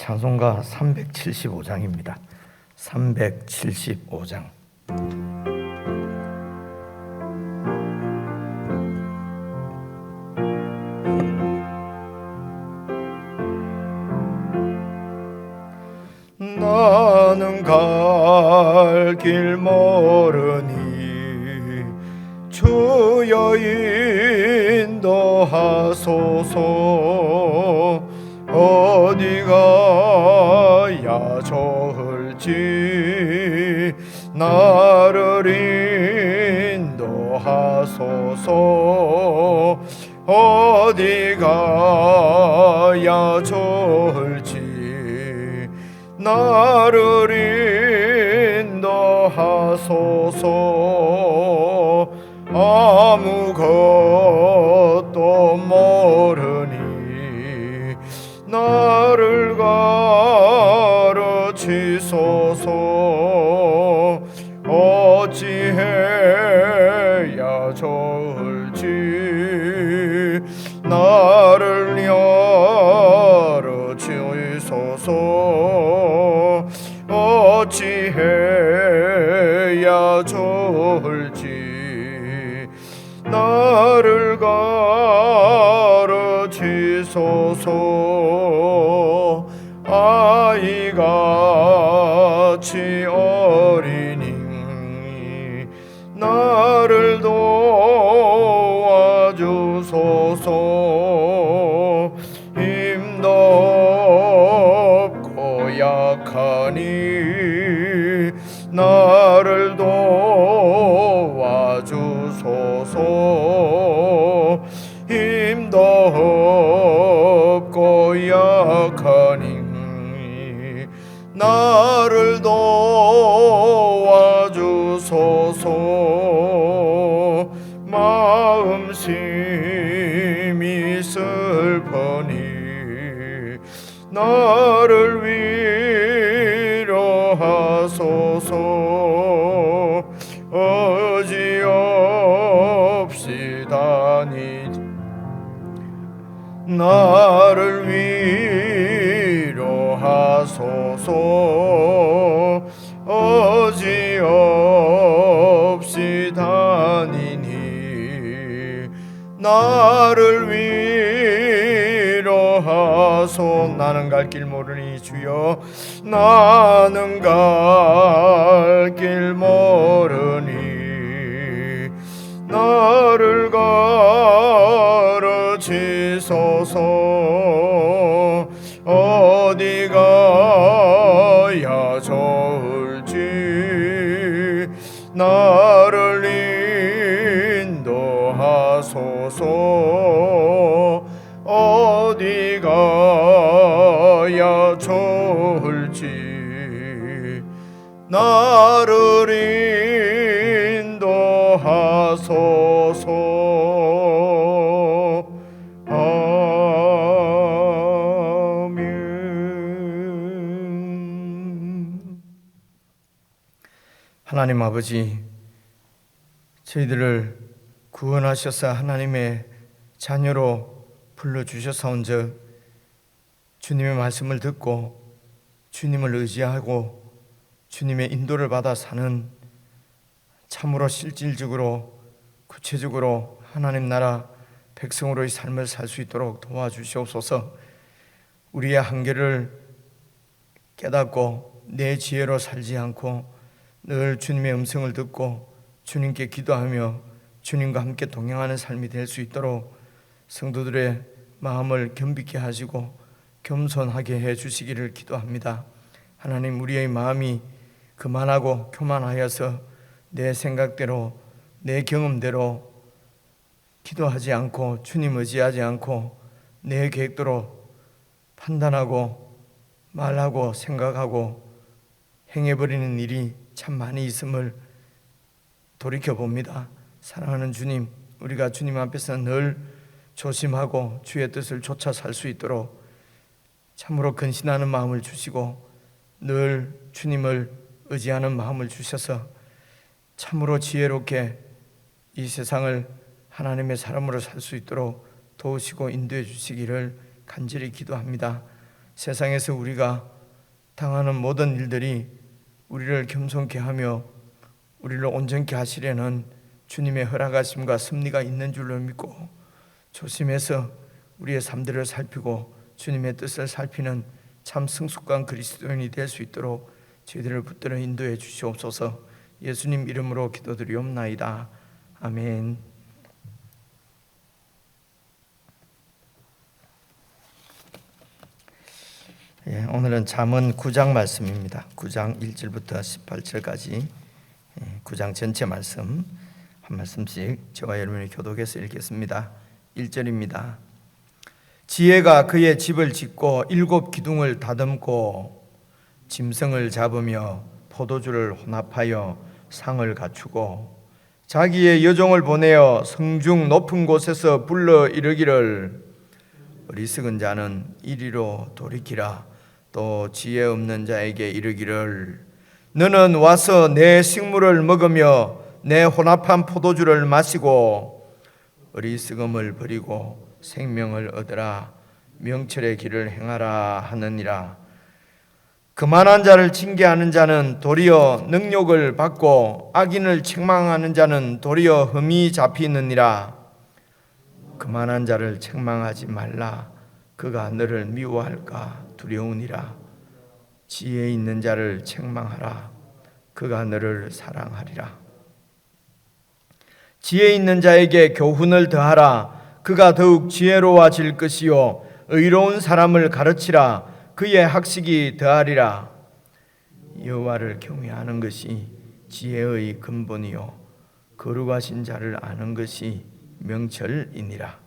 찬송가 375장입니다. 375장. 나는 갈 길 모르니 주여 인도하소서. 어디가 야 좋을지 나를 인도하소서. 어디가 야 좋을지 나를 인도하소서. 아무것도 모르니 나를 가르치소서. 어찌해야 좋을지 나를 가르치소서. 어찌해야 좋을지 나를 가르치소서. 아이같이 어리니 나를 도와주소서. 힘도 없고 약하니 나를 도와주소서. 힘도 없고 약하니 나를 도와주소서. 마음심이 슬프니 나를 위로하소서. 어지없이 다니지 나를 위로하소서. 어지없이 다니니 나를 위로하소. 나는 갈 길 모르니 주여 나는 갈 길 모르니 나를 가르치소서. 어디가 야 좋을지 나를 인도하소서. 어디가 야 좋을지 나를 인도하소서. 아멘. 하나님 아버지, 저희들을 구원하셔서 하나님의 자녀로 불러주셨사온즉 주님의 말씀을 듣고 주님을 의지하고 주님의 인도를 받아 사는 참으로 실질적으로 구체적으로 하나님 나라 백성으로의 삶을 살 수 있도록 도와주시옵소서. 우리의 한계를 깨닫고 내 지혜로 살지 않고 늘 주님의 음성을 듣고 주님께 기도하며 주님과 함께 동행하는 삶이 될 수 있도록 성도들의 마음을 겸비케 하시고 겸손하게 해 주시기를 기도합니다. 하나님, 우리의 마음이 그만하고 교만하여서 내 생각대로 내 경험대로 기도하지 않고 주님 의지하지 않고 내 계획대로 판단하고 말하고 생각하고 행해버리는 일이 참 많이 있음을 돌이켜봅니다. 사랑하는 주님, 우리가 주님 앞에서 늘 조심하고 주의 뜻을 쫓아 살 수 있도록 참으로 근신하는 마음을 주시고 늘 주님을 의지하는 마음을 주셔서 참으로 지혜롭게 이 세상을 하나님의 사람으로 살 수 있도록 도우시고 인도해 주시기를 간절히 기도합니다. 세상에서 우리가 당하는 모든 일들이 우리를 겸손케 하며 우리를 온전케 하시려는 주님의 허락하심과 섭리가 있는 줄로 믿고 조심해서 우리의 삶들을 살피고 주님의 뜻을 살피는 참 성숙한 그리스도인이 될 수 있도록 저희들을 붙들어 인도해 주시옵소서. 예수님 이름으로 기도드리옵나이다. 아멘. 오늘은 잠언 9장 말씀입니다. 9장 1절부터 18절까지 9장 전체 말씀 한 말씀씩 저와 여러분이 교독해서 읽겠습니다. 1절입니다. 지혜가 그의 집을 짓고 7 기둥을 다듬고 짐승을 잡으며 포도주를 혼합하여 상을 갖추고 자기의 여종을 보내어 성중 높은 곳에서 불러 이르기를 어리석은 자는 이리로 돌이키라. 또 지혜 없는 자에게 이르기를 너는 와서 내 식물을 먹으며 내 혼합한 포도주를 마시고 어리석음을 버리고 생명을 얻으라. 명철의 길을 행하라 하느니라. 그만한 자를 징계하는 자는 도리어 능욕을 받고 악인을 책망하는 자는 도리어 흠이 잡히느니라. 그만한 자를 책망하지 말라. 그가 너를 미워할까 두려우니라. 지혜 있는 자를 책망하라. 그가 너를 사랑하리라. 지혜 있는 자에게 교훈을 더하라. 그가 더욱 지혜로워질 것이요 의로운 사람을 가르치라. 그의 학식이 더하리라. 여호와를 경외하는 것이 지혜의 근본이요 거룩하신 자를 아는 것이 명철이니라.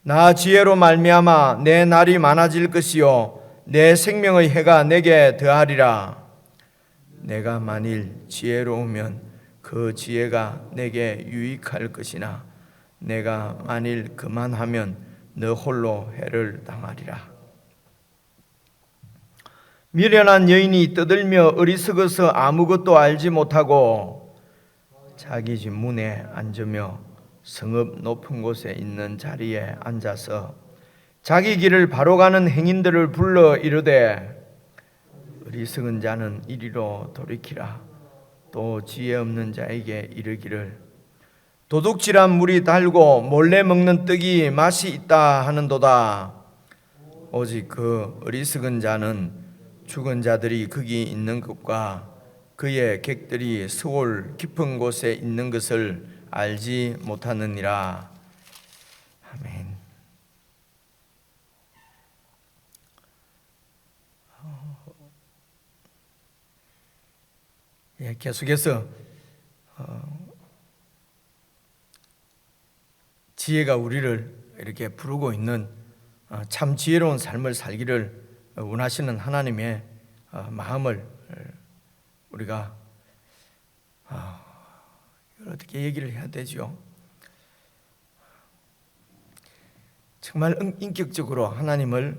나 지혜로 말미암아 내 날이 많아질 것이요 내 생명의 해가 내게 더하리라. 내가 만일 지혜로우면 그 지혜가 내게 유익할 것이나 내가 만일 그만하면 너 홀로 해를 당하리라. 미련한 여인이 떠들며 어리석어서 아무것도 알지 못하고 자기 집 문에 앉으며 성읍 높은 곳에 있는 자리에 앉아서 자기 길을 바로 가는 행인들을 불러 이르되 어리석은 자는 이리로 돌이키라. 또 지혜 없는 자에게 이르기를 도둑질한 물이 달고 몰래 먹는 떡이 맛이 있다 하는도다. 오직 그 어리석은 자는 죽은 자들이 거기 있는 것과 그의 객들이 스올 깊은 곳에 있는 것을 알지 못하느니라. 아멘. 계속해서 지혜가 우리를 이렇게 부르고 있는 참 지혜로운 삶을 살기를 원하시는 하나님의 마음을 우리가 어떻게 얘기를 해야 되죠? 정말 인격적으로 하나님을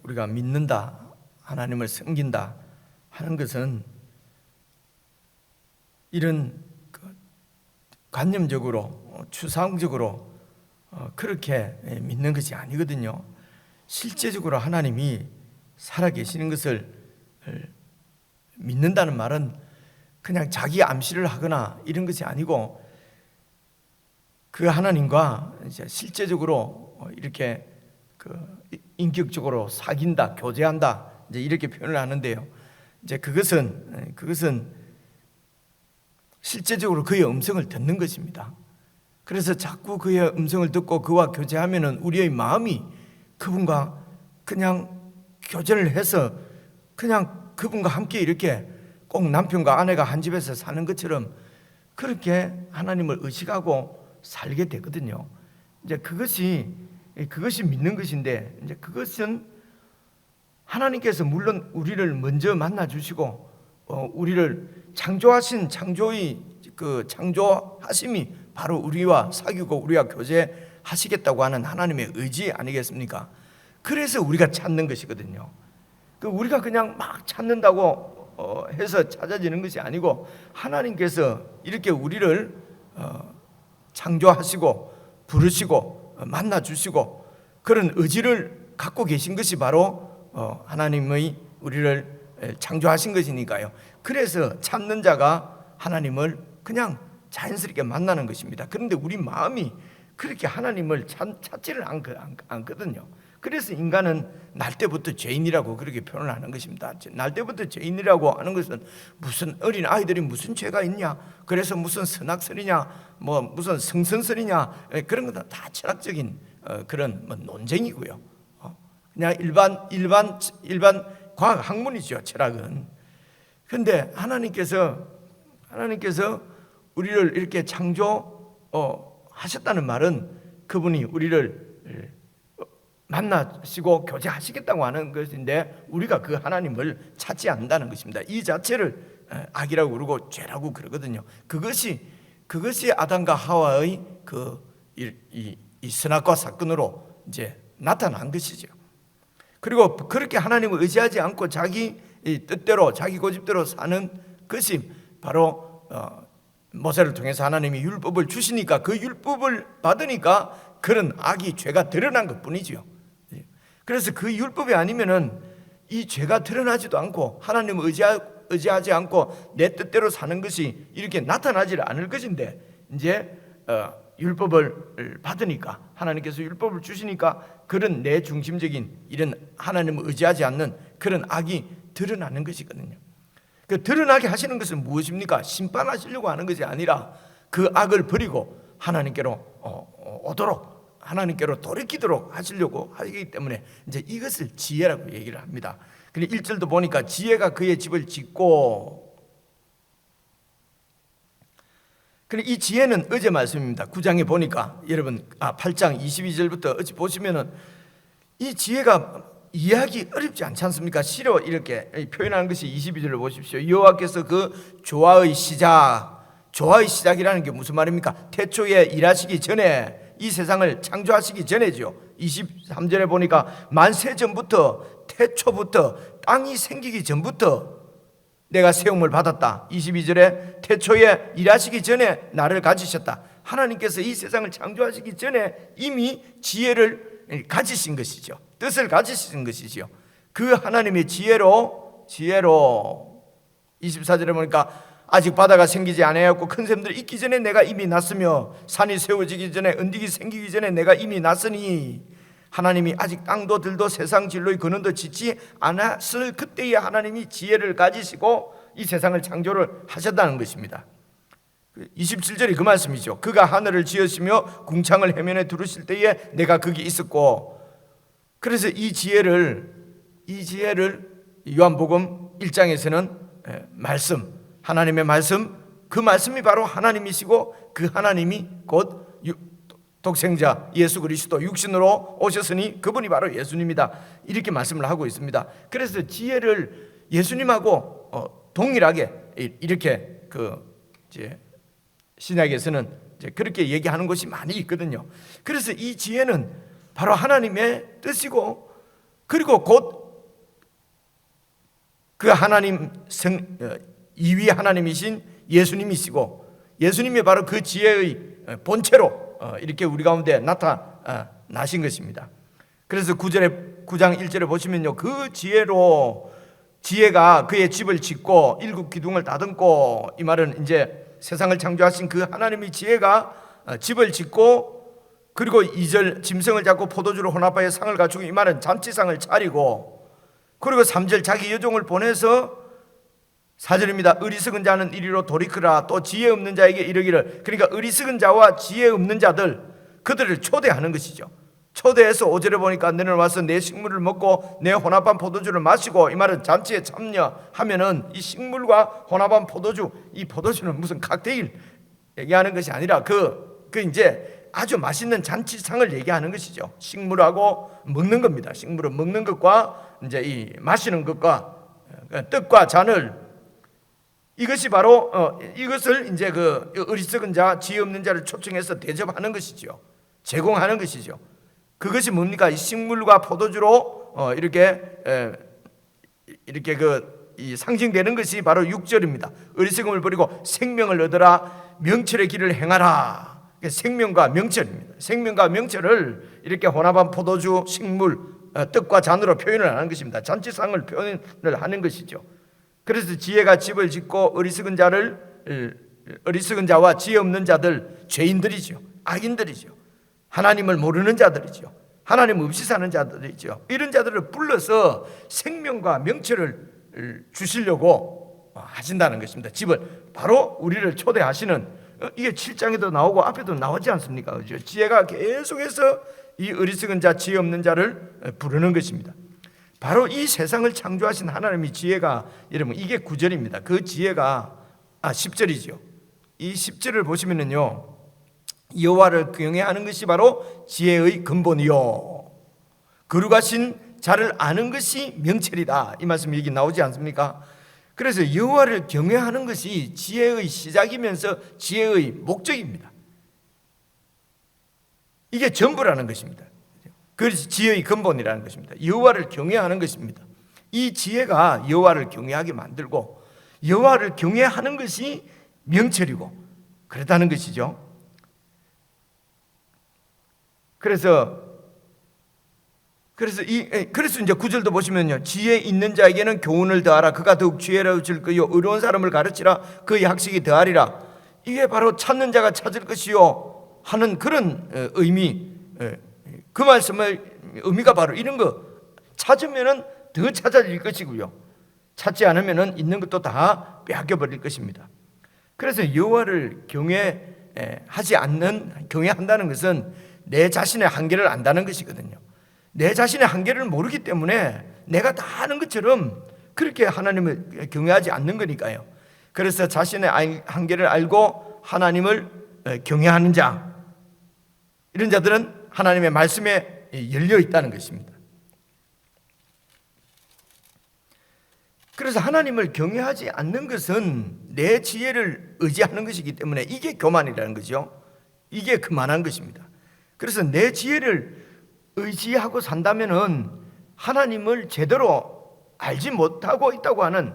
우리가 믿는다, 하나님을 섬긴다 하는 것은 이런 관념적으로, 추상적으로 그렇게 믿는 것이 아니거든요. 실제적으로 하나님이 살아계시는 것을 믿는다는 말은 그냥 자기 암시를 하거나 이런 것이 아니고 그 하나님과 이제 실제적으로 이렇게 인격적으로 사귄다, 교제한다, 이제 이렇게 표현을 하는데요. 이제 그것은 실제적으로 그의 음성을 듣는 것입니다. 그래서 자꾸 그의 음성을 듣고 그와 교제하면은 우리의 마음이 그분과 그냥 교제를 해서 그냥 그분과 함께 이렇게 꼭 남편과 아내가 한 집에서 사는 것처럼 그렇게 하나님을 의식하고 살게 되거든요. 이제 그것이 믿는 것인데, 이제 그것은 하나님께서 물론 우리를 먼저 만나 주시고 우리를 창조하신 창조의 그 창조하심이 바로 우리와 사귀고 우리와 교제하시겠다고 하는 하나님의 의지 아니겠습니까? 그래서 우리가 찾는 것이거든요. 우리가 그냥 막 찾는다고 해서 찾아지는 것이 아니고 하나님께서 이렇게 우리를 창조하시고 부르시고 만나 주시고 그런 의지를 갖고 계신 것이 바로 하나님의 우리를 창조하신 것이니까요. 그래서 찾는 자가 하나님을 그냥 자연스럽게 만나는 것입니다. 그런데 우리 마음이 그렇게 하나님을 찾지를 않거든요. 그래서 인간은 날 때부터 죄인이라고 그렇게 표현하는 것입니다. 날 때부터 죄인이라고 하는 것은 무슨 어린 아이들이 무슨 죄가 있냐, 그래서 무슨 선악설이냐, 뭐 무슨 성선설이냐, 그런 것은 다 철학적인 그런 논쟁이고요. 그냥 일반 과학 학문이죠, 철학은. 그런데 하나님께서 우리를 이렇게 창조하셨다는 말은 그분이 우리를 만나시고 교제하시겠다고 하는 것인데 우리가 그 하나님을 찾지 않는다는 것입니다. 이 자체를 악이라고 그러고 죄라고 그러거든요. 그것이 아담과 하와의 이 선악과 사건으로 이제 나타난 것이죠. 그리고 그렇게 하나님을 의지하지 않고 자기 뜻대로 자기 고집대로 사는 것이 바로 모세를 통해서 하나님이 율법을 주시니까 그 율법을 받으니까 그런 악이 죄가 드러난 것뿐이죠. 그래서 그 율법이 아니면은 이 죄가 드러나지도 않고 하나님을 의지하지 않고 내 뜻대로 사는 것이 이렇게 나타나지 않을 것인데 이제 율법을 받으니까 하나님께서 율법을 주시니까 그런 내 중심적인 이런 하나님을 의지하지 않는 그런 악이 드러나는 것이거든요. 그 드러나게 하시는 것은 무엇입니까? 심판하시려고 하는 것이 아니라 그 악을 버리고 하나님께로 오도록 하나님께로 돌이키도록 하시려고 하기 때문에 이제 이것을 지혜라고 얘기를 합니다. 근데 1절도 보니까 지혜가 그의 집을 짓고, 근데 이 지혜는 어제 말씀입니다. 9장에 보니까 여러분 8장 22절부터 어찌 보시면은 이 지혜가 이해하기 어렵지 않지 않습니까? 시로 이렇게 표현하는 것이 22절을 보십시오. 여호와께서 그 조화의 시작이라는 게 무슨 말입니까? 태초에 일하시기 전에 이 세상을 창조하시기 전에죠. 23절에 보니까 만세 전부터 태초부터 땅이 생기기 전부터 내가 세움을 받았다. 22절에 태초에 일하시기 전에 나를 가지셨다. 하나님께서 이 세상을 창조하시기 전에 이미 지혜를 가지신 것이죠. 뜻을 가지신 것이죠. 그 하나님의 지혜로 24절에 보니까 아직 바다가 생기지 아니하였고 큰 샘들이 있기 전에 내가 이미 났으며 산이 세워지기 전에 언덕이 생기기 전에 내가 이미 났으니, 하나님이 아직 땅도 들도 세상 진로의 근원도 짓지 않았을 그때에 하나님이 지혜를 가지시고 이 세상을 창조를 하셨다는 것입니다. 27절이 그 말씀이죠. 그가 하늘을 지으시며 궁창을 해면에 두르실 때에 내가 거기 있었고. 그래서 이 지혜를 요한복음 1장에서는 말씀, 하나님의 말씀, 그 말씀이 바로 하나님이시고 그 하나님이 곧 독생자 예수 그리스도 육신으로 오셨으니 그분이 바로 예수님이다. 이렇게 말씀을 하고 있습니다. 그래서 지혜를 예수님하고 동일하게 이렇게 이제 신약에서는 이제 그렇게 얘기하는 것이 많이 있거든요. 그래서 이 지혜는 바로 하나님의 뜻이고, 그리고 곧 그 하나님 2위 하나님이신 예수님이시고, 예수님이 바로 그 지혜의 본체로 이렇게 우리 가운데 나타나신 것입니다. 그래서 9장 1절에 보시면요, 그 지혜가 그의 집을 짓고 일곱 기둥을 다듬고, 이 말은 이제 세상을 창조하신 그 하나님의 지혜가 집을 짓고, 그리고 2절 짐승을 잡고 포도주를 혼합하여 상을 갖추고, 이 말은 잔치상을 차리고, 그리고 3절 자기 여종을 보내서 4절입니다. 어리석은 자는 이리로 돌이키라. 또 지혜 없는 자에게 이르기를. 그러니까 어리석은 자와 지혜 없는 자들, 그들을 초대하는 것이죠. 초대해서 5절에 보니까 너는 와서 내 식물을 먹고 내 혼합한 포도주를 마시고, 이 말은 잔치에 참여하면은 이 식물과 혼합한 포도주, 이 포도주는 무슨 칵테일 얘기하는 것이 아니라 그 이제 아주 맛있는 잔치상을 얘기하는 것이죠. 식물하고 먹는 겁니다. 식물은 먹는 것과 이제 이 마시는 것과 떡과 잔을, 이것이 바로 이것을 이제 그 어리석은 자, 지혜 없는 자를 초청해서 대접하는 것이죠. 제공하는 것이죠. 그것이 뭡니까? 이 식물과 포도주로 이렇게 이 상징되는 것이 바로 6절입니다. 어리석음을 버리고 생명을 얻으라. 명철의 길을 행하라. 생명과 명철입니다. 생명과 명철을 이렇게 혼합한 포도주, 식물, 떡과 잔으로 표현을 하는 것입니다. 잔치상을 표현을 하는 것이죠. 그래서 지혜가 집을 짓고 어리석은 자와 지혜 없는 자들, 죄인들이죠. 악인들이죠. 하나님을 모르는 자들이죠. 하나님 없이 사는 자들이죠. 이런 자들을 불러서 생명과 명철을 주시려고 하신다는 것입니다. 집을 바로 우리를 초대하시는, 이게 7장에도 나오고 앞에도 나오지 않습니까? 그렇죠? 지혜가 계속해서 이 어리석은 자, 지혜 없는 자를 부르는 것입니다. 바로 이 세상을 창조하신 하나님이 지혜가, 여러분 이게 9절입니다. 그 지혜가 10절이죠. 이 10절을 보시면은요, 여호와를 경외하는 것이 바로 지혜의 근본이요, 거룩하신 자를 아는 것이 명철이다. 이 말씀이 여기 나오지 않습니까? 그래서 여호와를 경외하는 것이 지혜의 시작이면서 지혜의 목적입니다. 이게 전부라는 것입니다. 그래서 지혜의 근본이라는 것입니다. 여호와를 경외하는 것입니다. 이 지혜가 여호와를 경외하게 만들고 여호와를 경외하는 것이 명철이고 그렇다는 것이죠. 그래서 이제 9절도 보시면요, 지혜 있는 자에게는 교훈을 더하라. 그가 더욱 지혜로워질 거요, 의로운 사람을 가르치라. 그의 학식이 더하리라. 이게 바로 찾는 자가 찾을 것이요 하는 그런 의미, 그 말씀의 의미가 바로 이런 거. 찾으면은 더 찾아질 것이고요, 찾지 않으면은 있는 것도 다 빼앗겨 버릴 것입니다. 그래서 여호와를 경외한다는 것은 내 자신의 한계를 안다는 것이거든요. 내 자신의 한계를 모르기 때문에 내가 다 아는 것처럼 그렇게 하나님을 경외하지 않는 거니까요. 그래서 자신의 한계를 알고 하나님을 경외하는 자, 이런 자들은 하나님의 말씀에 열려 있다는 것입니다. 그래서 하나님을 경외하지 않는 것은 내 지혜를 의지하는 것이기 때문에 이게 교만이라는 거죠. 이게 그만한 것입니다. 그래서 내 지혜를 의지하고 산다면은 하나님을 제대로 알지 못하고 있다고 하는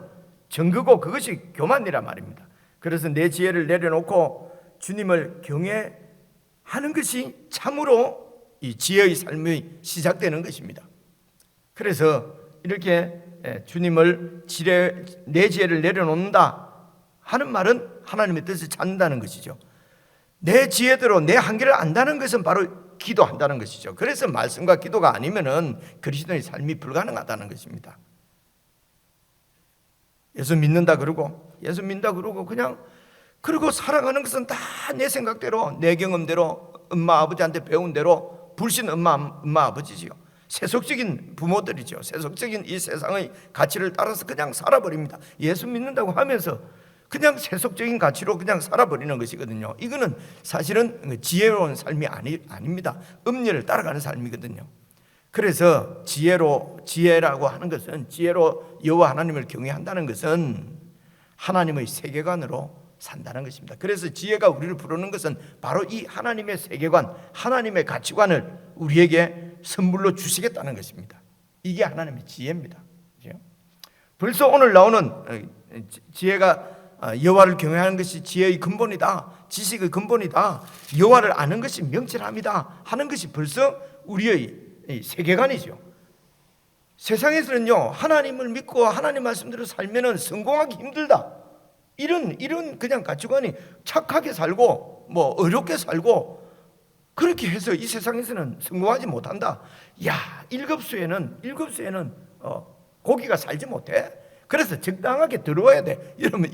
증거고, 그것이 교만이란 말입니다. 그래서 내 지혜를 내려놓고 주님을 경외하는 것이 참으로 이 지혜의 삶이 시작되는 것입니다. 그래서 이렇게 주님을 내 지혜를 내려놓는다 하는 말은 하나님의 뜻을 찾는다는 것이죠. 내 지혜대로 내 한계를 안다는 것은 바로 기도한다는 것이죠. 그래서 말씀과 기도가 아니면은 그리스도의 삶이 불가능하다는 것입니다. 예수 믿는다 그러고 그냥 그리고 살아가는 것은 다 내 생각대로, 내 경험대로, 엄마 아버지한테 배운 대로, 불신 엄마 아버지지요. 세속적인 부모들이죠. 세속적인 이 세상의 가치를 따라서 그냥 살아버립니다. 예수 믿는다고 하면서 그냥 세속적인 가치로 그냥 살아버리는 것이거든요. 이거는 사실은 지혜로운 삶이 아닙니다. 음료를 따라가는 삶이거든요. 그래서 지혜라고 하는 것은, 지혜로 여호와 하나님을 경외한다는 것은 하나님의 세계관으로 산다는 것입니다. 그래서 지혜가 우리를 부르는 것은 바로 이 하나님의 세계관, 하나님의 가치관을 우리에게 선물로 주시겠다는 것입니다. 이게 하나님의 지혜입니다. 벌써 오늘 나오는 지혜가 여호와를 경외하는 것이 지혜의 근본이다, 지식의 근본이다, 여호와를 아는 것이 명철함이다 하는 것이 벌써 우리의 세계관이죠. 세상에서는요, 하나님을 믿고 하나님 말씀대로 살면은 성공하기 힘들다, 이런 그냥 가치관이, 착하게 살고 뭐 어렵게 살고 그렇게 해서 이 세상에서는 성공하지 못한다. 야, 일급수에는 고기가 살지 못해. 그래서 적당하게 들어와야 돼. 이러면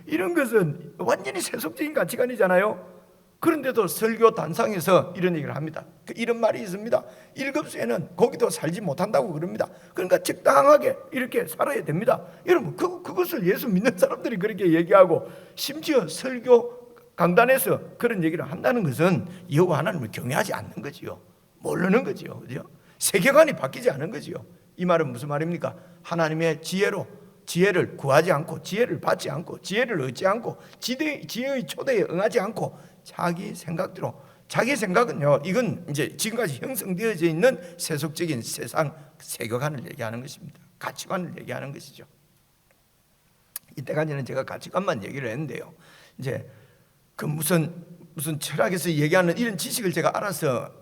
이런 것은 완전히 세속적인 가치관이잖아요. 그런데도 설교 단상에서 이런 얘기를 합니다. 이런 말이 있습니다. 1급수에는 고기도 살지 못한다고 그럽니다. 그러니까 적당하게 이렇게 살아야 됩니다. 여러분, 그것을 예수 믿는 사람들이 그렇게 얘기하고 심지어 설교 강단에서 그런 얘기를 한다는 것은 여호와 하나님을 경외하지 않는 거지요. 모르는 거지요. 그죠? 세계관이 바뀌지 않은 거지요. 이 말은 무슨 말입니까? 하나님의 지혜를 구하지 않고, 지혜를 받지 않고, 지혜를 얻지 않고, 지혜의 초대에 응하지 않고 자기 생각대로, 자기 생각은요, 이건 이제 지금까지 형성되어져 있는 세속적인 세상 세계관을 얘기하는 것입니다. 가치관을 얘기하는 것이죠. 이때까지는 제가 가치관만 얘기를 했는데요, 이제 그 무슨 철학에서 얘기하는 이런 지식을 제가 알아서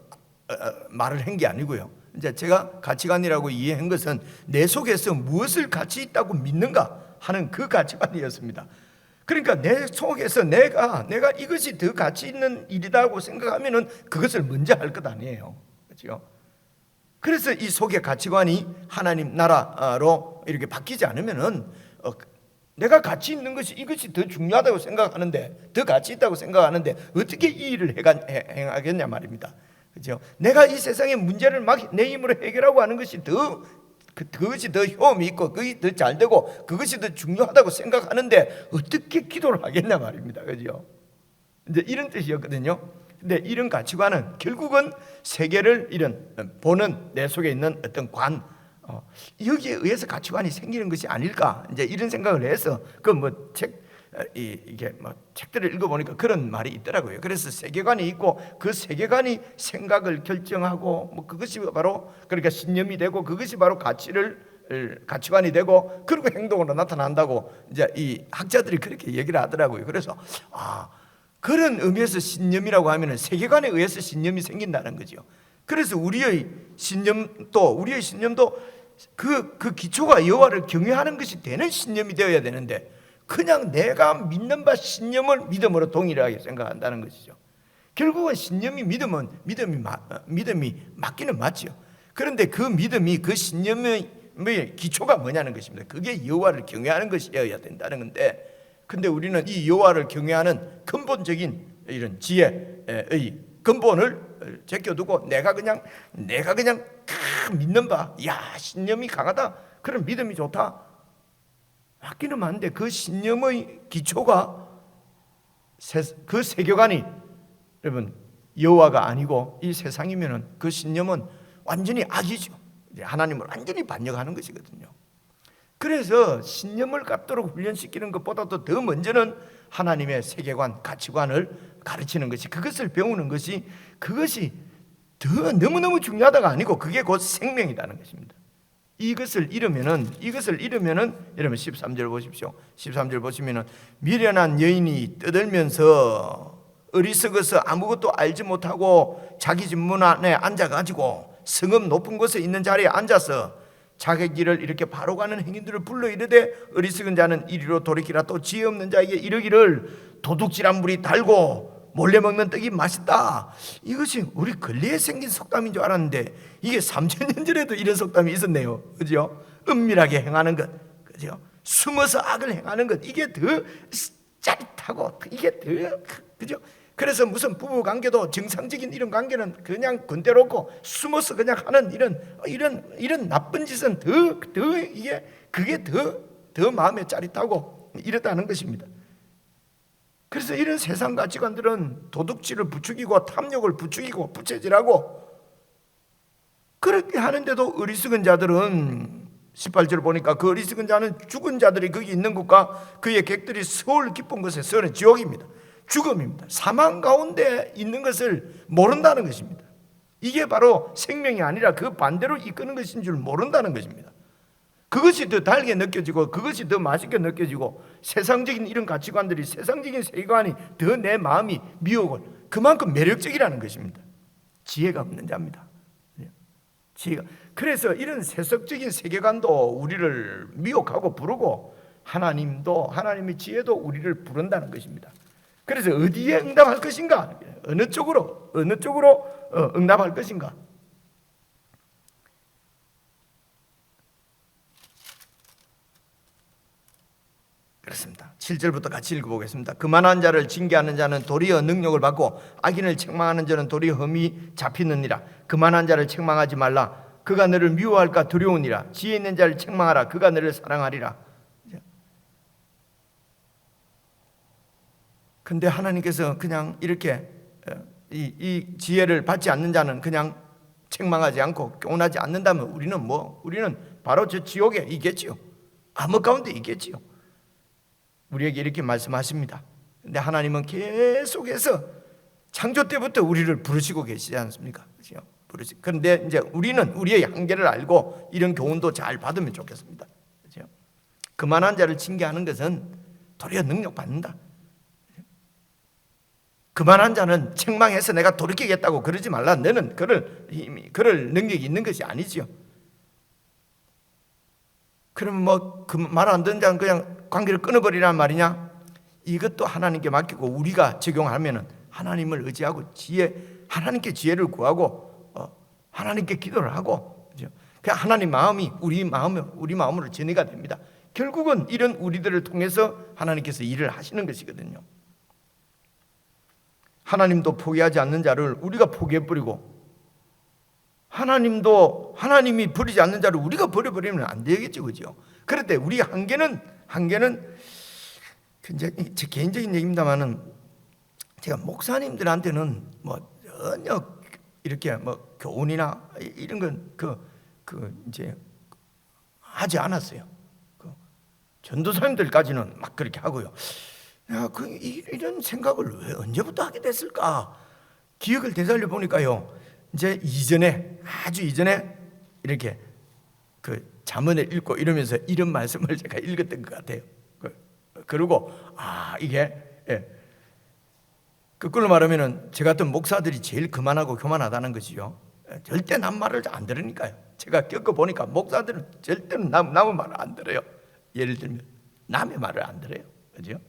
말을 한 게 아니고요, 이제 제가 가치관이라고 이해한 것은 내 속에서 무엇을 가치 있다고 믿는가 하는 그 가치관이었습니다. 그러니까 내 속에서 내가 이것이 더 가치 있는 일이라고 생각하면은 그것을 먼저 할 것 아니에요. 그렇죠? 그래서 이 속의 가치관이 하나님 나라로 이렇게 바뀌지 않으면은 내가 가치 있는 것이 이것이 더 중요하다고 생각하는데, 더 가치 있다고 생각하는데 어떻게 이 일을 행하겠냐 말입니다. 그렇죠? 내가 이 세상의 문제를 막 내 힘으로 해결하고 하는 것이 그것이 더 효험이 있고 그것이 더 잘 되고 그것이 더 중요하다고 생각하는데 어떻게 기도를 하겠냐 말입니다. 그렇죠? 이제 이런 뜻이었거든요. 근데 이런 가치관은 결국은 세계를 보는 내 속에 있는 어떤 여기에 의해서 가치관이 생기는 것이 아닐까, 이제 이런 생각을 해서 이게 책들을 읽어보니까 그런 말이 있더라고요. 그래서 세계관이 있고 그 세계관이 생각을 결정하고 그것이 바로 그러니까 신념이 되고 그것이 바로 가치관이 되고 그리고 행동으로 나타난다고 이제 이 학자들이 그렇게 얘기를 하더라고요. 그래서 그런 의미에서 신념이라고 하면은 세계관에 의해서 신념이 생긴다는 거죠. 그래서 우리의 신념도 그 기초가 여호와를 경외하는 것이 되는 신념이 되어야 되는데 그냥 내가 믿는 바 신념을 믿음으로 동일하게 생각한다는 것이죠. 결국은 신념이 믿음이 맞기는 맞죠. 그런데 그 믿음이 그 신념의 기초가 뭐냐는 것입니다. 그게 여호와를 경외하는 것이어야 된다는 건데, 근데 우리는 이 여호와를 경외하는 근본적인 이런 지혜의 근본을 제껴두고 내가 그냥 믿는 바, 신념이 강하다, 그런 믿음이 좋다, 맞기는 맞는데 그 신념의 기초가 그 세계관이 여러분 여호와가 아니고 이 세상이면은 그 신념은 완전히 악이죠. 하나님을 완전히 반역하는 것이거든요. 그래서 신념을 갖도록 훈련시키는 것보다도 더 먼저는 하나님의 세계관, 가치관을 가르치는 것이, 그것을 배우는 것이, 그것이 더 너무너무 중요하다가 아니고 그게 곧 생명이라는 것입니다. 이것을 잃으면은 여러분 13절 보십시오. 13절 보시면은 미련한 여인이 떠들면서 어리석어서 아무것도 알지 못하고 자기 집 문 안에 앉아가지고 성읍 높은 곳에 있는 자리에 앉아서 자기 길을 이렇게 바로 가는 행인들을 불러 이르되 어리석은 자는 이리로 돌이키라. 또 지혜 없는 자에게 이르기를 도둑질한 물이 달고 몰래 먹는 떡이 맛있다. 이것이 우리 근래에 생긴 속담인 줄 알았는데 이게 3000년 전에도 이런 속담이 있었네요. 그죠? 은밀하게 행하는 것, 그죠? 숨어서 악을 행하는 것, 이게 더 짜릿하고 이게 더, 그죠? 그래서 무슨 부부 관계도 정상적인 이런 관계는 그냥 건대롭고 숨어서 그냥 하는 이런 나쁜 짓은 그게 더 마음에 짜릿하고 이렇다는 것입니다. 그래서 이런 세상 가치관들은 도둑질을 부추기고 탐욕을 부추기고 부채질하고 그렇게 하는데도 어리석은 자들은 18절 보니까 그 어리석은 자는 죽은 자들이 거기 있는 곳과 그의 객들이 서울 깊은 곳에 서는 지옥입니다. 죽음입니다. 사망 가운데 있는 것을 모른다는 것입니다. 이게 바로 생명이 아니라 그 반대로 이끄는 것인 줄 모른다는 것입니다. 그것이 더 달게 느껴지고 그것이 더 맛있게 느껴지고 세상적인 이런 가치관들이, 세상적인 세계관이 더 내 마음이 미혹을, 그만큼 매력적이라는 것입니다. 지혜가 없는 자입니다. 그래서 이런 세속적인 세계관도 우리를 미혹하고 부르고 하나님의 지혜도 우리를 부른다는 것입니다. 그래서 어디에 응답할 것인가? 어느 쪽으로 응답할 것인가? 그렇습니다. 7절부터 같이 읽어보겠습니다. 그만한 자를 징계하는 자는 도리어 능력을 받고 악인을 책망하는 자는 도리어 흠이 잡히느니라. 그만한 자를 책망하지 말라. 그가 너를 미워할까 두려우니라. 지혜 있는 자를 책망하라. 그가 너를 사랑하리라. 근데 하나님께서 그냥 이렇게 이 지혜를 받지 않는 자는 그냥 책망하지 않고 교훈하지 않는다면 우리는 바로 저 지옥에 있겠지요. 암흑 가운데 있겠지요. 우리에게 이렇게 말씀하십니다. 근데 하나님은 계속해서 창조 때부터 우리를 부르시고 계시지 않습니까? 그렇죠? 그런데 이제 우리는 우리의 한계를 알고 이런 교훈도 잘 받으면 좋겠습니다. 그렇죠? 그만한 자를 징계하는 것은 도리어 능력 받는다. 그만한 자는 책망해서 내가 돌이키겠다고 그러지 말라. 너는 그럴 능력이 있는 것이 아니지요. 그러면 뭐 그 말 안 듣는 자는 그냥 관계를 끊어버리란 말이냐? 이것도 하나님께 맡기고 우리가 적용하면은 하나님을 의지하고 하나님께 지혜를 구하고 하나님께 기도를 하고, 그죠? 그냥 하나님 마음이 우리 마음으로 전이가 됩니다. 결국은 이런 우리들을 통해서 하나님께서 일을 하시는 것이거든요. 하나님도 포기하지 않는 자를 우리가 포기해버리고, 하나님이 버리지 않는 자를 우리가 버려버리면 안 되겠죠, 그죠? 그럴 때 우리 한계는 굉장히 제 개인적인 얘기입니다만은, 제가 목사님들한테는 뭐 전혀 이렇게 뭐 교훈이나 이런 건 이제 하지 않았어요. 전도사님들까지는 막 그렇게 하고요. 이런 생각을 왜 언제부터 하게 됐을까? 기억을 되살려 보니까요, 이제 아주 이전에 이렇게 잠언을 읽고 이러면서 이런 말씀을 제가 읽었던 것 같아요. 그리고 이게 그걸로 말하면은 저 같은 목사들이 제일 그만하고 교만하다는 것이죠. 절대 남 말을 안 들으니까요. 제가 겪어보니까 목사들은 절대로 남의 말을 안 들어요. 예를 들면 남의 말을 안 들어요. 그죠?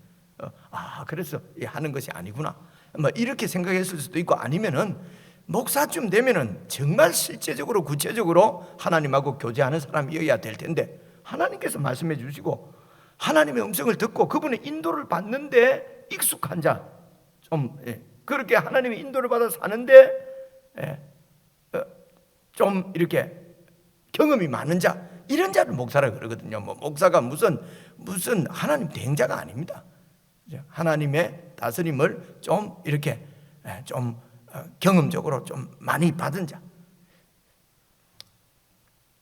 그래서 하는 것이 아니구나, 뭐 이렇게 생각했을 수도 있고, 아니면은 목사쯤 되면은 정말 실제적으로 구체적으로 하나님하고 교제하는 사람이어야 될 텐데, 하나님께서 말씀해 주시고 하나님의 음성을 듣고 그분의 인도를 받는데 익숙한 자, 그렇게 하나님의 인도를 받아 사는데 좀 이렇게 경험이 많은 자, 이런 자를 목사라 그러거든요. 뭐 목사가 무슨 하나님 대행자가 아닙니다. 하나님의 다스림을 좀 이렇게 좀 경험적으로 좀 많이 받은 자.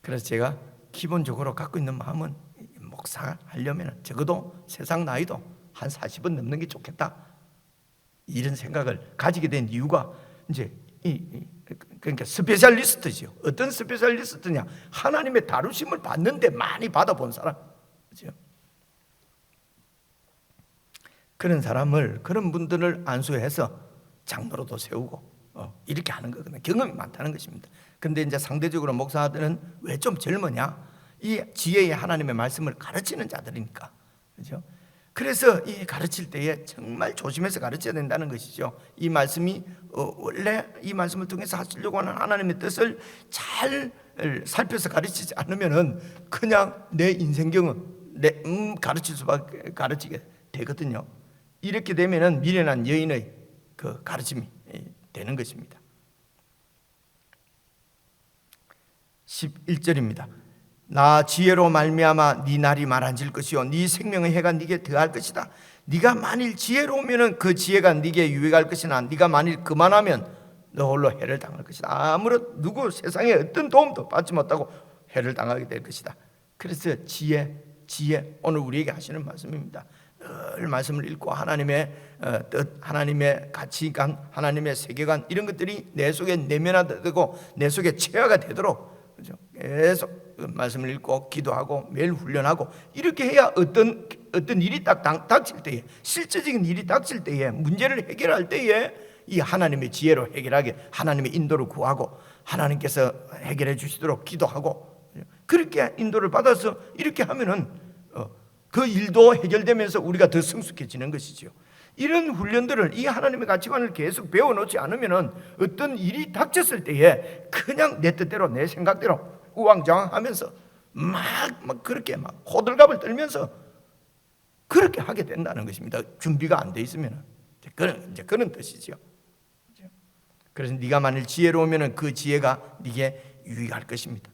그래서 제가 기본적으로 갖고 있는 마음은, 목사 하려면 적어도 세상 나이도 한 40은 넘는 게 좋겠다, 이런 생각을 가지게 된 이유가, 이제 그러니까 스페셜리스트지요. 어떤 스페셜리스트냐? 하나님의 다루심을 받는데 많이 받아본 사람, 그렇죠? 그런 분들을 안수해서 장로로도 세우고 이렇게 하는 거거든요. 경험이 많다는 것입니다. 근데 이제 상대적으로 목사들은 왜 좀 젊으냐? 이 지혜의 하나님의 말씀을 가르치는 자들이니까, 그렇죠? 그래서 이 가르칠 때에 정말 조심해서 가르쳐야 된다는 것이죠. 이 말씀이 원래 이 말씀을 통해서 하시려고 하는 하나님의 뜻을 잘 살펴서 가르치지 않으면은 그냥 내 인생 경험, 가르치게 되거든요. 이렇게 되면은 미련한 여인의 그 가르침이 되는 것입니다. 11절입니다. 나 지혜로 말미암아 네 날이 많아질 것이요 네 생명의 해가 네게 더할 것이다. 네가 만일 지혜로우면은 그 지혜가 네게 유익할 것이나 네가 만일 그만하면 너 홀로 해를 당할 것이다. 누구 세상에 어떤 도움도 받지 못하고 해를 당하게 될 것이다. 그래서 지혜 오늘 우리에게 하시는 말씀입니다. 늘 말씀을 읽고 하나님의 뜻, 하나님의 가치관, 하나님의 세계관, 이런 것들이 내 속에 내면화되고 내 속에 체화가 되도록, 그죠? 계속 말씀을 읽고 기도하고 매일 훈련하고, 이렇게 해야 어떤 일이 딱 닥칠 때에, 실제적인 일이 닥칠 때에, 문제를 해결할 때에 이 하나님의 지혜로 해결하게 하나님의 인도를 구하고 하나님께서 해결해 주시도록 기도하고, 그렇게 인도를 받아서 이렇게 하면은 그 일도 해결되면서 우리가 더 성숙해지는 것이죠. 이런 훈련들을, 이 하나님의 가치관을 계속 배워놓지 않으면은 어떤 일이 닥쳤을 때에 그냥 내 뜻대로 내 생각대로 우왕좌왕하면서 막 그렇게 막 호들갑을 떨면서 그렇게 하게 된다는 것입니다. 준비가 안 돼 있으면 이제 그런 뜻이죠. 그래서 네가 만일 지혜로우면은 그 지혜가 네게 유익할 것입니다.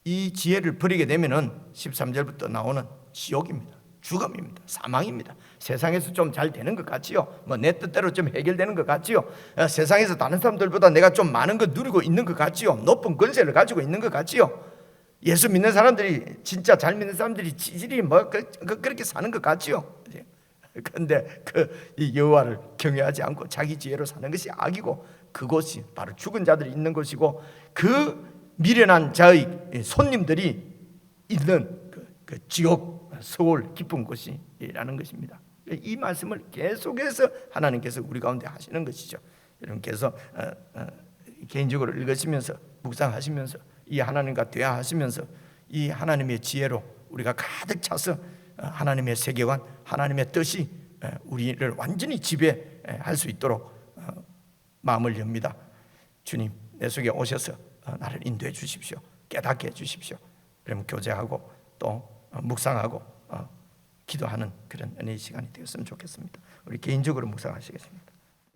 이 지혜를 버리게 되면은 13절부터 나오는 지옥입니다. 죽음입니다. 사망입니다. 세상에서 좀 잘 되는 것 같지요. 뭐 내 뜻대로 좀 해결되는 것 같지요. 세상에서 다른 사람들보다 내가 좀 많은 것 누리고 있는 것 같지요. 높은 권세를 가지고 있는 것 같지요. 예수 믿는 사람들이, 진짜 잘 믿는 사람들이 지질이 그렇게 사는 것 같지요. 그런데 이 여호와를 경외하지 않고 자기 지혜로 사는 것이 악이고, 그곳이 바로 죽은 자들이 있는 곳이고, 그 미련한 자의 손님들이 있는 그 지옥, 서울 깊은 곳이라는 것입니다. 이 말씀을 계속해서 하나님께서 우리 가운데 하시는 것이죠. 여러분께서 개인적으로 읽으시면서 묵상하시면서 이 하나님과 대화하시면서 이 하나님의 지혜로 우리가 가득 차서 하나님의 세계관, 하나님의 뜻이 우리를 완전히 지배할 수 있도록 마음을 엽니다. 주님, 내 속에 오셔서 나를 인도해 주십시오. 깨닫게 해 주십시오. 그러면 교제하고 또 묵상하고 기도하는 그런 은혜의 시간이 되었으면 좋겠습니다. 우리 개인적으로 묵상하시겠습니다.